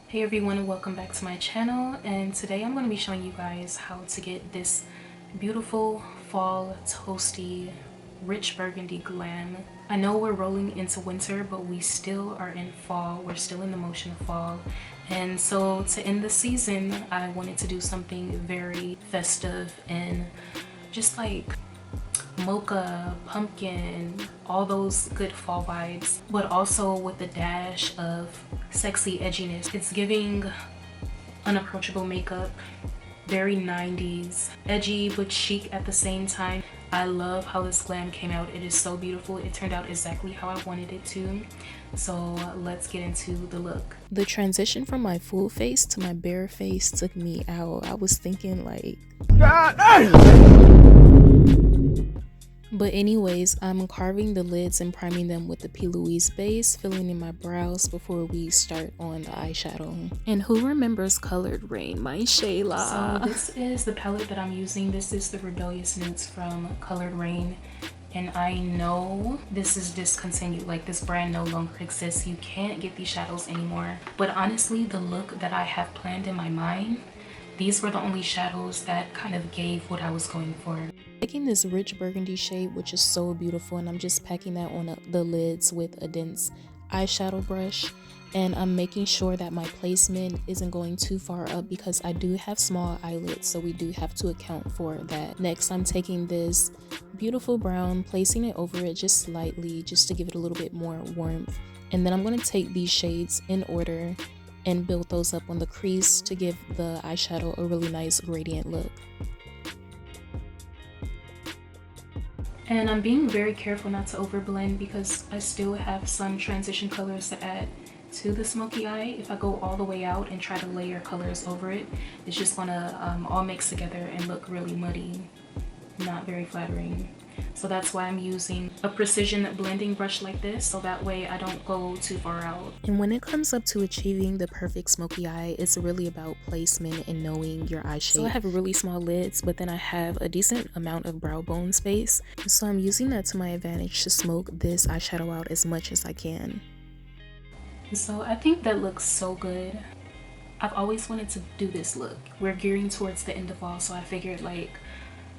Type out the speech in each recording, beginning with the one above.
Hey everyone, and welcome back to my channel, and today I'm going to be showing you guys how to get this beautiful fall toasty rich burgundy glam. I know we're rolling into winter, but we still are in fall. We're still in the motion of fall, and so to end the season I wanted to do something very festive and just like mocha, pumpkin, all those good fall vibes, but also with a dash of sexy edginess. It's giving unapproachable makeup, very 90s, edgy but chic at the same time. I love how this glam came out. It is so beautiful. It turned out exactly how I wanted it to. So let's get into the look. The transition from my full face to my bare face took me out. I was thinking like, but anyways, I'm carving the lids and priming them with the P. Louise base, filling in my brows before we start on the eyeshadow. And who remembers Colored Rain? My Shayla. So this is the palette that I'm using. This is the Rebellious Nudes from Colored Rain. And I know this is discontinued, like this brand no longer exists. You can't get these shadows anymore. But honestly, the look that I have planned in my mind, these were the only shadows that kind of gave what I was going for. Taking this rich burgundy shade, which is so beautiful, and I'm just packing that on the lids with a dense eyeshadow brush. And I'm making sure that my placement isn't going too far up because I do have small eyelids, so we do have to account for that. Next, I'm taking this beautiful brown, placing it over it just slightly, just to give it a little bit more warmth. And then I'm going to take these shades in order and build those up on the crease to give the eyeshadow a really nice gradient look. And I'm being very careful not to overblend because I still have some transition colors to add to the smoky eye. If I go all the way out and try to layer colors over it, it's just gonna all mix together and look really muddy. Not very flattering. So that's why I'm using a precision blending brush like this, so that way I don't go too far out. And when it comes up to achieving the perfect smoky eye, it's really about placement and knowing your eye shape. So I have really small lids, but then I have a decent amount of brow bone space. So I'm using that to my advantage to smoke this eyeshadow out as much as I can. So I think that looks so good. I've always wanted to do this look. We're gearing towards the end of fall, so I figured like,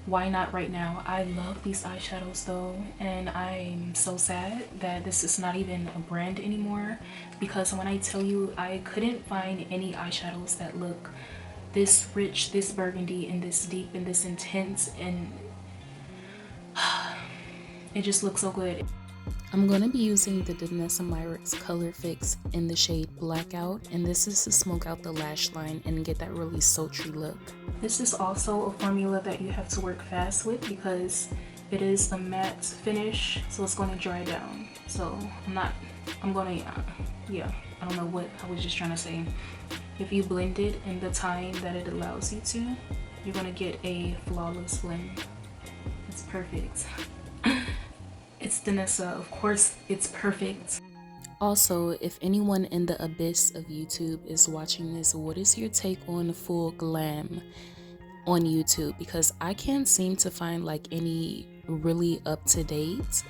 why not right now? I love these eyeshadows though, and I'm so sad that this is not even a brand anymore, because when I tell you I couldn't find any eyeshadows that look this rich, this burgundy, and this deep, and this intense, and it just looks so good. I'm going to be using the Danessa Myricks Color Fix in the shade Blackout, and this is to smoke out the lash line and get that really sultry look. This is also a formula that you have to work fast with because it is a matte finish, so it's going to dry down. So I don't know what I was just trying to say. If you blend it in the time that it allows you to, you're going to get a flawless blend. It's perfect. It's Danessa, of course it's perfect. Also, if anyone in the abyss of YouTube is watching this, what is your take on full glam on YouTube? Because I can't seem to find like any really up-to-date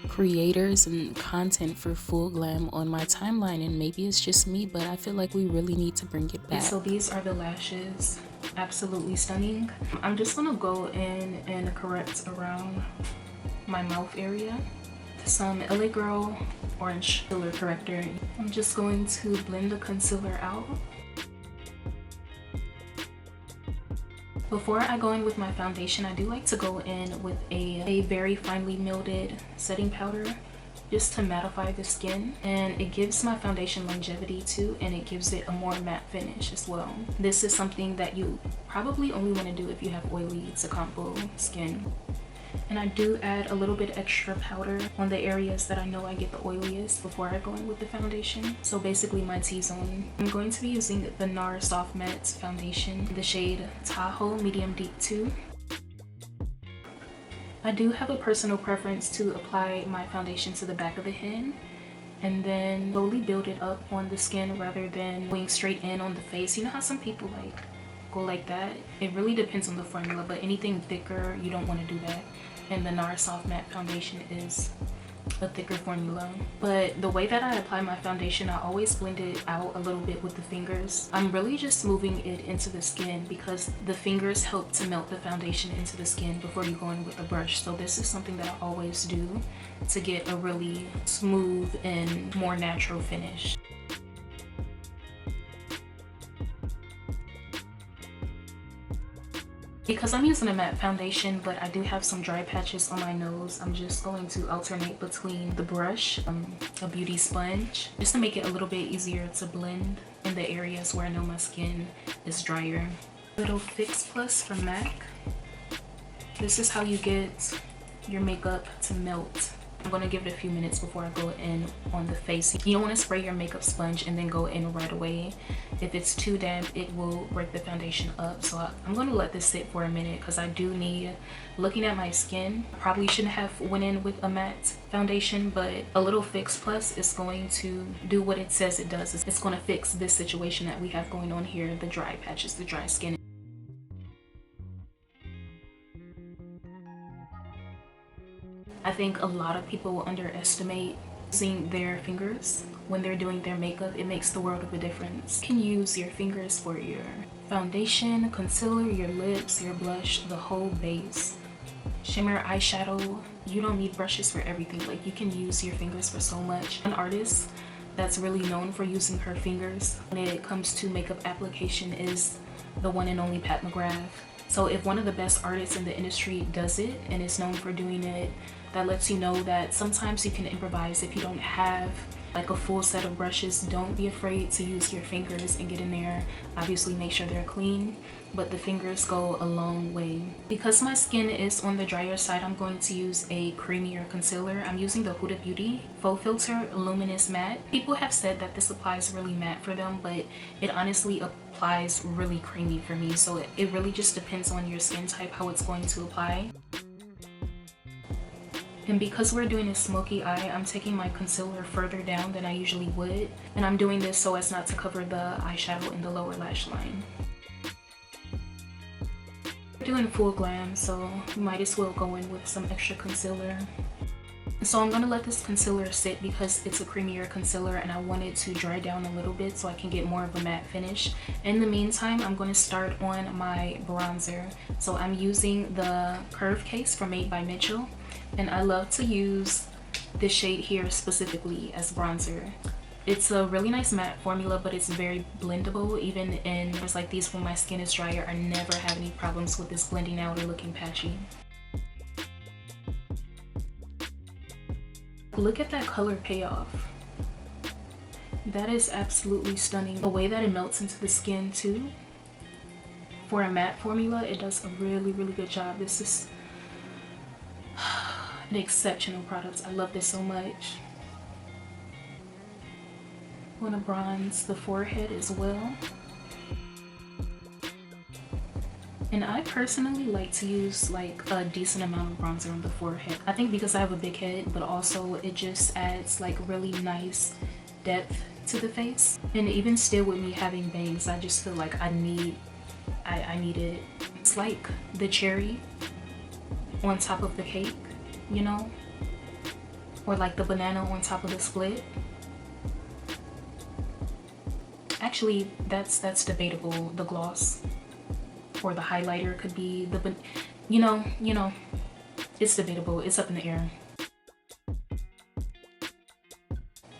creators and content for full glam on my timeline, and maybe it's just me, but I feel like we really need to bring it back. So these are the lashes, absolutely stunning. I'm just gonna go in and correct around my mouth area. Some LA Girl orange filler corrector. I'm just going to blend the concealer out. Before I go in with my foundation, I do like to go in with a very finely milded setting powder just to mattify the skin, and it gives my foundation longevity too, and it gives it a more matte finish as well. This is something that you probably only want to do if you have oily to combo skin. And I do add a little bit extra powder on the areas that I know I get the oiliest before I go in with the foundation. So basically my T-zone. I'm going to be using the NARS Soft Matte Foundation, the shade Tahoe Medium Deep 2. I do have a personal preference to apply my foundation to the back of the head and then slowly build it up on the skin rather than going straight in on the face. You know how some people like go like that? It really depends on the formula, but anything thicker, you don't want to do that. And the NARS Soft Matte Foundation is a thicker formula. But the way that I apply my foundation, I always blend it out a little bit with the fingers. I'm really just moving it into the skin because the fingers help to melt the foundation into the skin before you go in with the brush. So this is something that I always do to get a really smooth and more natural finish. Because I'm using a matte foundation, but I do have some dry patches on my nose, I'm just going to alternate between the brush, a beauty sponge, just to make it a little bit easier to blend in the areas where I know my skin is drier. Little Fix Plus from MAC. This is how you get your makeup to melt. I'm going to give it a few minutes before I go in on the face. You don't want to spray your makeup sponge and then go in right away. If it's too damp, it will break the foundation up. So I'm going to let this sit for a minute because I do need, looking at my skin, I probably shouldn't have went in with a matte foundation, but a little Fix Plus is going to do what it says it does. It's going to fix this situation that we have going on here, the dry patches, the dry skin. I think a lot of people will underestimate using their fingers when they're doing their makeup. It makes the world of a difference. You can use your fingers for your foundation, concealer, your lips, your blush, the whole base. Shimmer, eyeshadow. You don't need brushes for everything. Like, you can use your fingers for so much. An artist that's really known for using her fingers when it comes to makeup application is the one and only Pat McGrath. So if one of the best artists in the industry does it and is known for doing it, that lets you know that sometimes you can improvise. If you don't have like a full set of brushes, don't be afraid to use your fingers and get in there. Obviously make sure they're clean, but the fingers go a long way. Because my skin is on the drier side, I'm going to use a creamier concealer. I'm using the Huda Beauty Faux Filter Luminous Matte. People have said that this applies really matte for them, but it honestly applies really creamy for me. So it really just depends on your skin type how it's going to apply. And because we're doing a smoky eye, I'm taking my concealer further down than I usually would. And I'm doing this so as not to cover the eyeshadow in the lower lash line. We're doing full glam, so you might as well go in with some extra concealer. So I'm going to let this concealer sit because it's a creamier concealer and I want it to dry down a little bit so I can get more of a matte finish. In the meantime, I'm going to start on my bronzer. So I'm using the Curve Case from Made by Mitchell. And I love to use this shade here specifically as bronzer. It's a really nice matte formula, but it's very blendable. Even in areas like these when my skin is drier, I never have any problems with this blending out or looking patchy. Look at that color payoff. That is absolutely stunning. The way that it melts into the skin too. For a matte formula, it does a really, really good job. This is an exceptional product. I love this so much. I want to bronze the forehead as well. And I personally like to use like a decent amount of bronzer on the forehead. I think because I have a big head, but also it just adds like really nice depth to the face. And even still with me having bangs, I just feel like I need it. It's like the cherry on top of the cake, you know? Or like the banana on top of the split. Actually, that's debatable. The gloss or the highlighter could be the, you know, it's debatable. It's up in the air.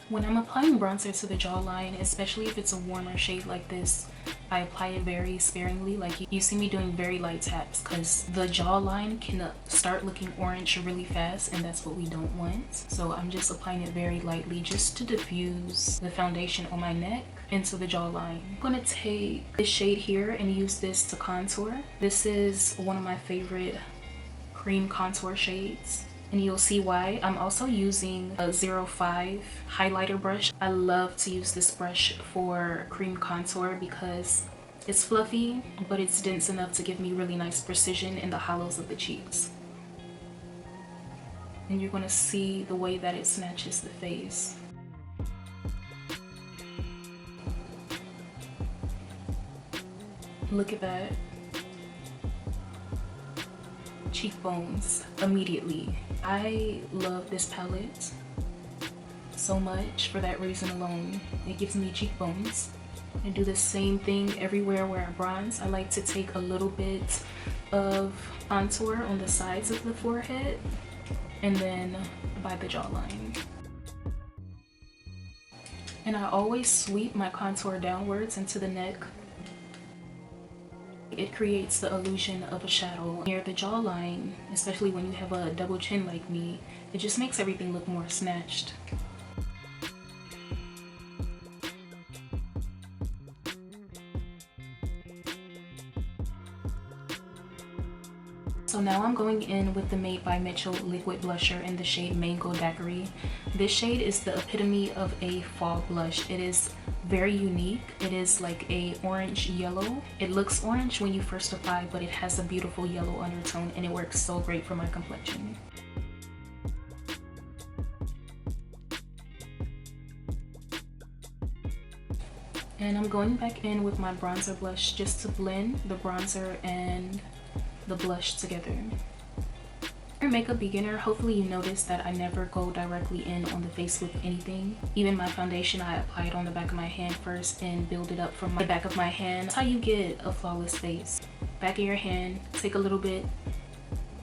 When I'm applying bronzer to the jawline, especially if it's a warmer shade like this, I apply it very sparingly. Like you see me doing very light taps because the jawline can start looking orange really fast and that's what we don't want. So I'm just applying it very lightly just to diffuse the foundation on my neck into the jawline. I'm gonna take this shade here and use this to contour. This is one of my favorite cream contour shades. And you'll see why. I'm also using a 05 highlighter brush. I love to use this brush for cream contour because it's fluffy, but it's dense enough to give me really nice precision in the hollows of the cheeks. And you're gonna see the way that it snatches the face. Look at that. Cheekbones immediately. I love this palette. so much for that reason alone. It gives me cheekbones. And do the same thing everywhere where I bronze. I like to take a little bit of contour on the sides of the forehead and then by the jawline. And I always sweep my contour downwards into the neck. It creates the illusion of a shadow near the jawline, especially when you have a double chin like me. It just makes everything look more snatched. So now I'm going in with the Made by Mitchell liquid blusher in the shade Mango Daiquiri. This shade is the epitome of a fall blush. It is very unique. It is like a orange yellow. It looks orange when you first apply, but it has a beautiful yellow undertone and it works so great for my complexion. And I'm going back in with my bronzer blush just to blend the bronzer and the blush together. If you're a makeup beginner, hopefully you notice that I never go directly in on the face with anything. Even my foundation, I apply it on the back of my hand first and build it up from the back of my hand. That's how you get a flawless face. Back of your hand, take a little bit,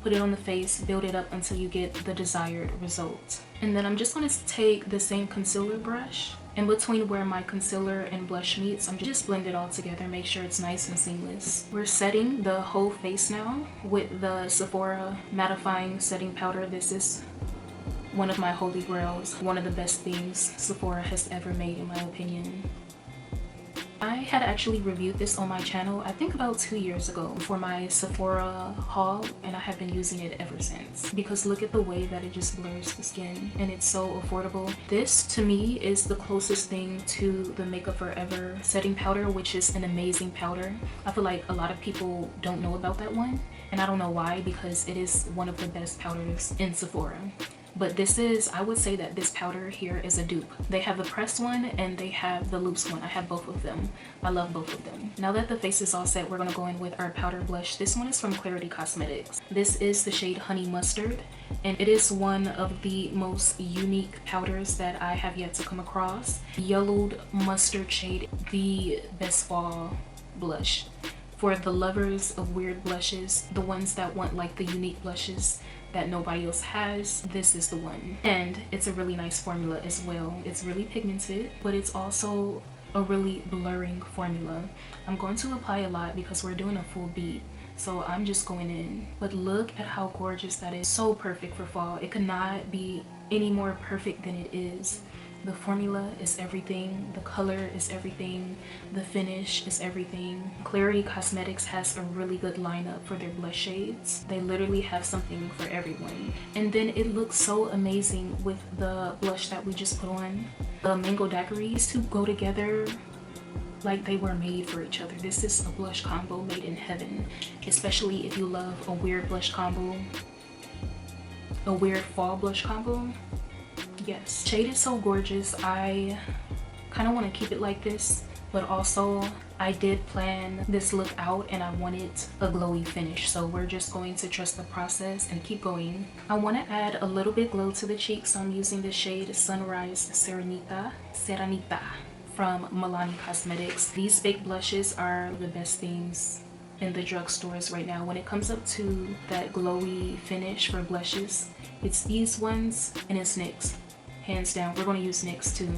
put it on the face, build it up until you get the desired result. And then I'm just going to take the same concealer brush. In between where my concealer and blush meets, I'm just blend it all together, make sure it's nice and seamless. We're setting the whole face now with the Sephora mattifying setting powder. This is one of my holy grails, one of the best things Sephora has ever made in my opinion. I had actually reviewed this on my channel, I think about 2 years ago for my Sephora haul, and I have been using it ever since. Because look at the way that it just blurs the skin and it's so affordable. This to me is the closest thing to the Makeup Forever setting powder, which is an amazing powder. I feel like a lot of people don't know about that one, and I don't know why, because it is one of the best powders in Sephora. But this is, I would say that this powder here is a dupe. They have the pressed one and they have the loose one. I have both of them. I love both of them. Now that the face is all set, we're gonna go in with our powder blush. This one is from Clarity Cosmetics. This is the shade Honey Mustard, and it is one of the most unique powders that I have yet to come across. Yellowed mustard shade, the best fall blush. For the lovers of weird blushes, the ones that want like the unique blushes that nobody else has, this is the one. And it's a really nice formula as well. It's really pigmented, but it's also a really blurring formula. I'm going to apply a lot because we're doing a full beat, so I'm just going in. But look at how gorgeous that is. So perfect for fall. It could not be any more perfect than it is. The formula is everything, the color is everything, the finish is everything. Clarity Cosmetics has a really good lineup for their blush shades. They literally have something for everyone. And then it looks so amazing with the blush that we just put on. The Mango Daiquiri, these two go together like they were made for each other. This is a blush combo made in heaven, especially if you love a weird blush combo, a weird fall blush combo. Yes, shade is so gorgeous. I kind of want to keep it like this, but also I did plan this look out and I wanted a glowy finish, so we're just going to trust the process and keep going. I want to add a little bit glow to the cheeks, so I'm using the shade Sunrise Serenita from Milani Cosmetics. These fake blushes are the best things in the drugstores right now. When it comes up to that glowy finish for blushes, it's these ones and it's NYX. Hands down, we're going to use NYX too.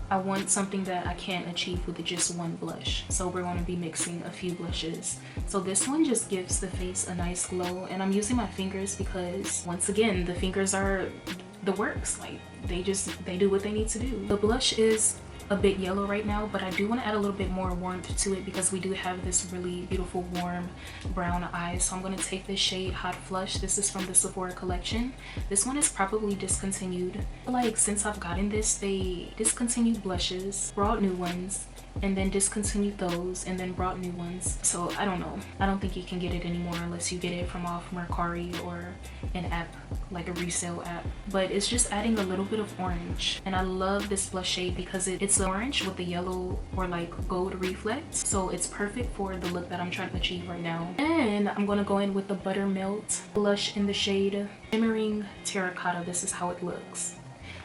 I want something that I can't achieve with just one blush, so we're going to be mixing a few blushes. So this one just gives the face a nice glow, and I'm using my fingers because once again, the fingers are the works. Like they do what they need to do. The blush is a bit yellow right now, but I do want to add a little bit more warmth to it because we do have this really beautiful warm brown eyes. So I'm going to take this shade Hot Flush. This is from the Sephora collection. This one is probably discontinued. Like since I've gotten this, they discontinued blushes, brought new ones, and then discontinued those and then brought new ones. So I don't know. I don't think you can get it anymore unless you get it from off Mercari or an app, like a resale app. But it's just adding a little bit of orange, and I love this blush shade because it's orange with the yellow or like gold reflex, so it's perfect for the look that I'm trying to achieve right now. And I'm gonna go in with the Buttermelt blush in the shade Shimmering Terracotta. This is how it looks.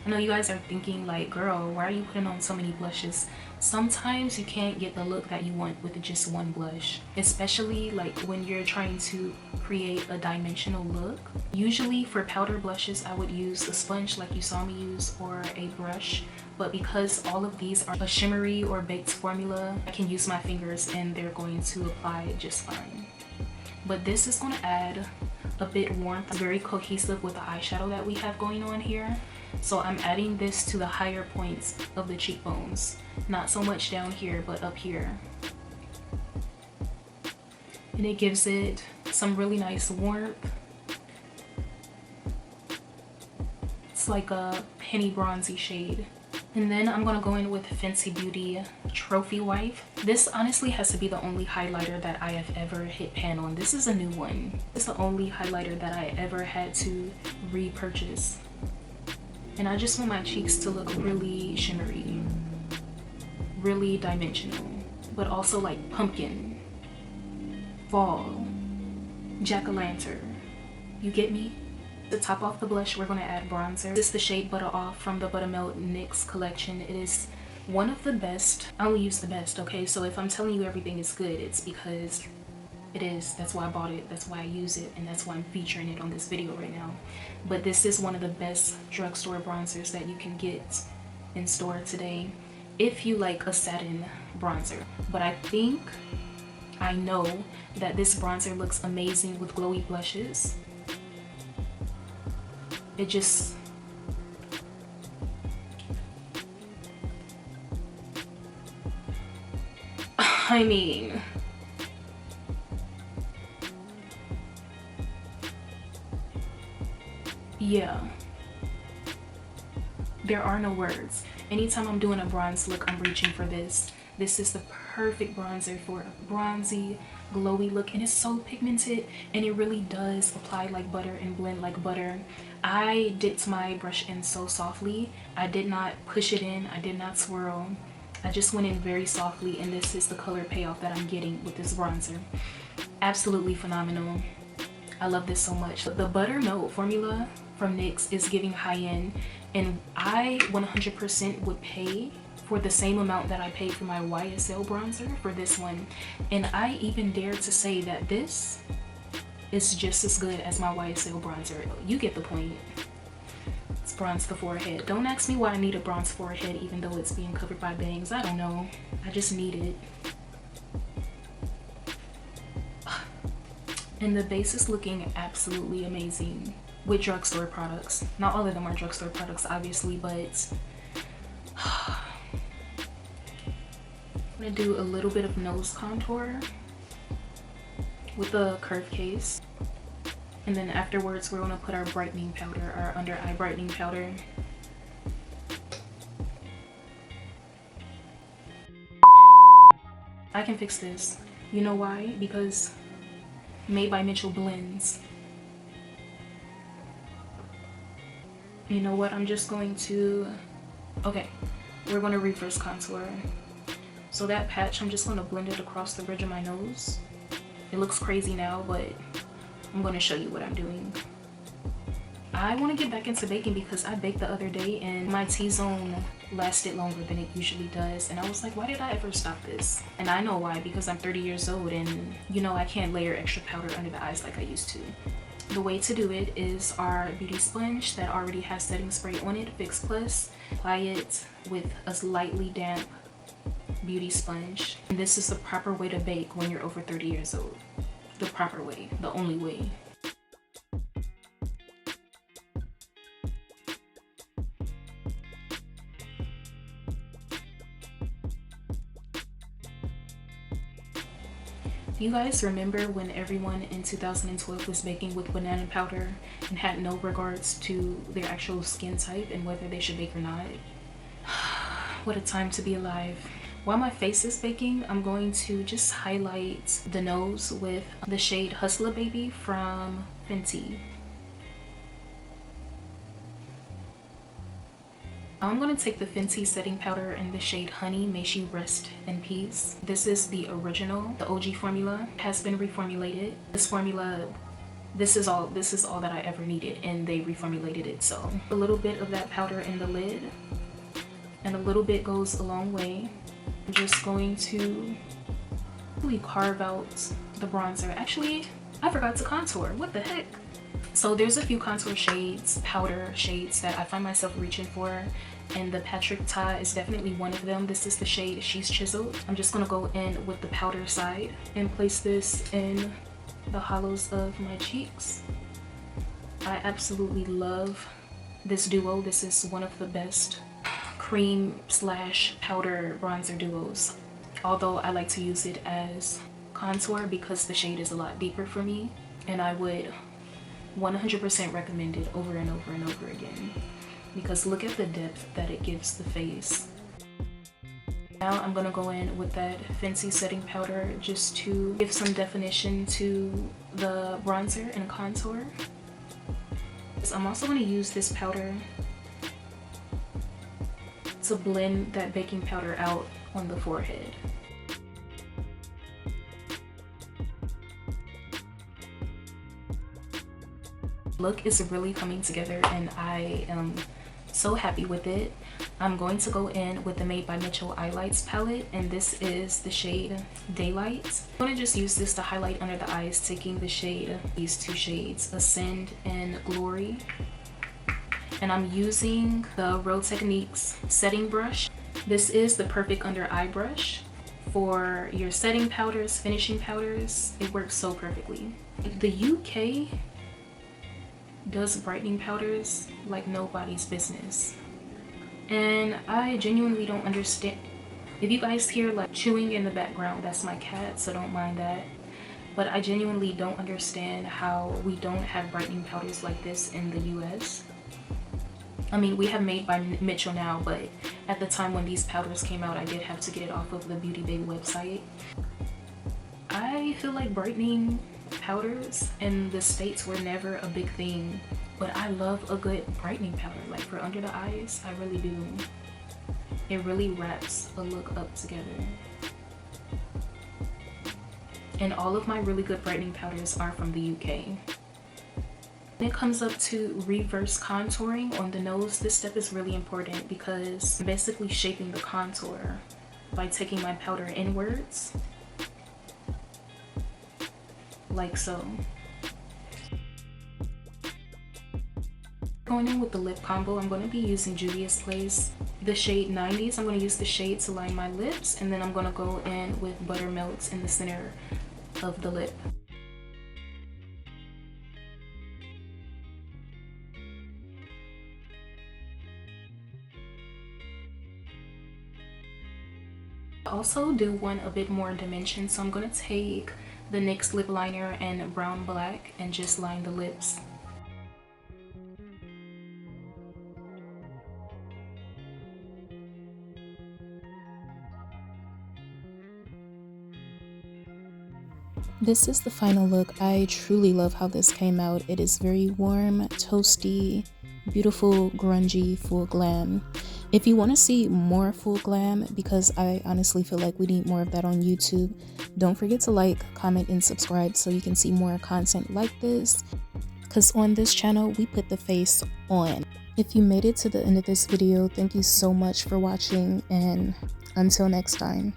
I know you guys are thinking like, girl, why are you putting on so many blushes? Sometimes you can't get the look that you want with just one blush, especially like when you're trying to create a dimensional look. Usually for powder blushes, I would use a sponge like you saw me use, or a brush. But because all of these are a shimmery or baked formula, I can use my fingers and they're going to apply just fine. But this is going to add a bit warmth. It's very cohesive with the eyeshadow that we have going on here. So I'm adding this to the higher points of the cheekbones. Not so much down here, but up here. And it gives it some really nice warmth. It's like a penny bronzy shade. And then I'm gonna go in with Fenty Beauty Trophy Wife. This honestly has to be the only highlighter that I have ever hit pan on. This is a new one. It's the only highlighter that I ever had to repurchase. And I just want my cheeks to look really shimmery, really dimensional, but also like pumpkin, fall, jack-o'-lantern. You get me? To top off the blush, we're going to add bronzer. This is the shade Butter Off from the Buttermilk NYX collection. It is one of the best. I only use the best, okay? So if I'm telling you everything is good, it's because it is. That's why I bought it. That's why I use it. And that's why I'm featuring it on this video right now. But this is one of the best drugstore bronzers that you can get in store today if you like a satin bronzer. But I know that this bronzer looks amazing with glowy blushes. It just, I mean, yeah, there are no words. Anytime I'm doing a bronze look, I'm reaching for this. This is the perfect bronzer for a bronzy, glowy look, and it's so pigmented, and it really does apply like butter and blend like butter. I dipped my brush in so softly. I did not push it in. I did not swirl. I just went in very softly, and this is the color payoff that I'm getting with this bronzer. Absolutely phenomenal. I love this so much. The Buttermilk formula from NYX is giving high-end, and I 100% would pay for the same amount that I paid for my YSL bronzer for this one. And I even dare to say that this is just as good as my YSL bronzer. You get the point. It's bronze the forehead. Don't ask me why I need a bronze forehead even though it's being covered by bangs. I don't know. I just need it. And the base is looking absolutely amazing with drugstore products. Not all of them are drugstore products, obviously, but I'm gonna do a little bit of nose contour with the curve case. And then afterwards, we're gonna put our brightening powder, our under eye brightening powder. I can fix this. You know why? Because Made by Mitchell blends. You know what? I'm just going to, okay, we're gonna reverse contour. So that patch, I'm just gonna blend it across the bridge of my nose. It looks crazy now, but I'm gonna show you what I'm doing. I wanna get back into baking because I baked the other day and my T-zone lasted longer than it usually does. And I was like, why did I ever stop this? And I know why, because I'm 30 years old and you know, I can't layer extra powder under the eyes like I used to. The way to do it is our beauty sponge that already has setting spray on it, Fix Plus. Apply it with a lightly damp beauty sponge. And this is the proper way to bake when you're over 30 years old. The proper way, the only way. You guys remember when everyone in 2012 was baking with banana powder and had no regards to their actual skin type and whether they should bake or not? What a time to be alive. While my face is baking, I'm going to just highlight the nose with the shade Hustler Baby from Fenty. I'm going to take the Fenty setting powder in the shade Honey, May She Rest in Peace. This is the original. The OG formula has been reformulated. This formula this is all that I ever needed, and they reformulated it. So a little bit of that powder in the lid, and a little bit goes a long way. I'm just going to really carve out the bronzer. Actually, I forgot to contour. What the heck? So there's a few contour shades, powder shades, that I find myself reaching for, and the Patrick Ta is definitely one of them. This is the shade She's Chiseled. I'm just gonna go in with the powder side and place this in the hollows of my cheeks. I absolutely love this duo. This is one of the best cream slash powder bronzer duos, although I like to use it as contour because the shade is a lot deeper for me, and I would 100% recommend it over and over and over again, because look at the depth that it gives the face. Now I'm gonna go in with that Fenty setting powder just to give some definition to the bronzer and contour. I'm also gonna use this powder to blend that baking powder out on the forehead. Look is really coming together, and I am so happy with it. I'm going to go in with the Made by Mitchell Eyelights palette, and this is the shade Daylight. I'm going to just use this to highlight under the eyes, taking the shade, these two shades, Ascend and Glory. And I'm using the Real Techniques setting brush. This is the perfect under eye brush for your setting powders, finishing powders. It works so perfectly. The UK does brightening powders like nobody's business, and I genuinely don't understand. If you guys hear like chewing in the background, that's my cat, so don't mind that. But I genuinely don't understand how we don't have brightening powders like this in the US. I mean, we have Made by Mitchell now, but at the time when these powders came out, I did have to get it off of the Beauty Bay website. I feel like brightening powders in the States were never a big thing, but I love a good brightening powder, like for under the eyes. I really do. It really wraps a look up together. And all of my really good brightening powders are from the UK. When it comes up to reverse contouring on the nose, this step is really important because I'm basically shaping the contour by taking my powder inwards, like so. Going in with the lip combo, I'm going to be using Juvia's Place, the shade 90s. I'm going to use the shade to line my lips, and then I'm going to go in with Buttermilk in the center of the lip. I also do want a bit more dimension, so I'm going to take the NYX lip liner and Brown Black and just line the lips. This is the final look. I truly love how this came out. It is very warm, toasty, beautiful, grungy, full glam. If you want to see more full glam, because I honestly feel like we need more of that on YouTube, don't forget to like, comment, and subscribe so you can see more content like this, because on this channel we put the face on. If you made it to the end of this video, thank you so much for watching, and until next time.